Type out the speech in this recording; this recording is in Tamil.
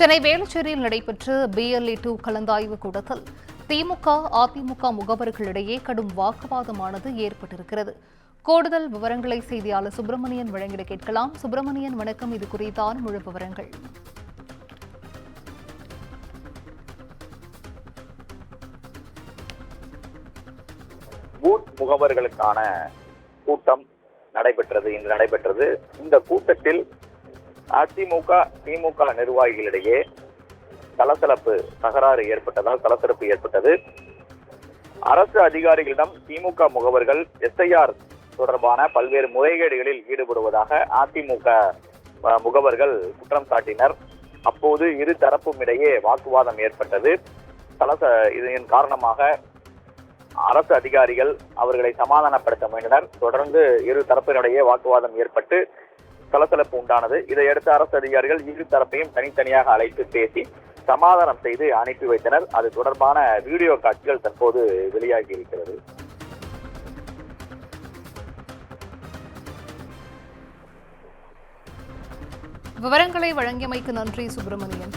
சென்னை வேலுச்சேரியில் நடைபெற்ற BLE-2 கலந்தாய்வு கூட்டத்தில் திமுக, அதிமுக முகவர்களிடையே கடும் வாக்குவாதமானது ஏற்பட்டிருக்கிறது. கூடுதல் விவரங்களை செய்தியாளர் சுப்பிரமணியன் வழங்கிட கேட்கலாம். சுப்பிரமணியன், வணக்கம். இது குறித்தான முழு விவரங்கள். பூத் முகவர்களுக்கான கூட்டம் இன்று நடைபெற்றது. இந்த கூட்டத்தில் அதிமுக, திமுக நிர்வாகிகளிடையே சலசலப்பு ஏற்பட்டது. அரசு அதிகாரிகளிடம் திமுக முகவர்கள் SIR தொடர்பான பல்வேறு முறைகேடுகளில் ஈடுபடுவதாக அதிமுக முகவர்கள் குற்றம் சாட்டினர். அப்போது இரு தரப்பும் இடையே வாக்குவாதம் ஏற்பட்டது. இதன் காரணமாக அரசு அதிகாரிகள் அவர்களை சமாதானப்படுத்த முயன்றனர். தொடர்ந்து இரு தரப்பினிடையே வாக்குவாதம் ஏற்பட்டு சலசலப்பு உண்டானது. இதையடுத்து அரசு அதிகாரிகள் இரு தரப்பையும் தனித்தனியாக அழைத்து பேசி சமாதானம் செய்து அனுப்பி வைத்தனர். அது தொடர்பான வீடியோ காட்சிகள் தற்போது வெளியாகி இருக்கிறது. விவரங்களை வழங்கியமைக்கு நன்றி சுப்பிரமணியன்.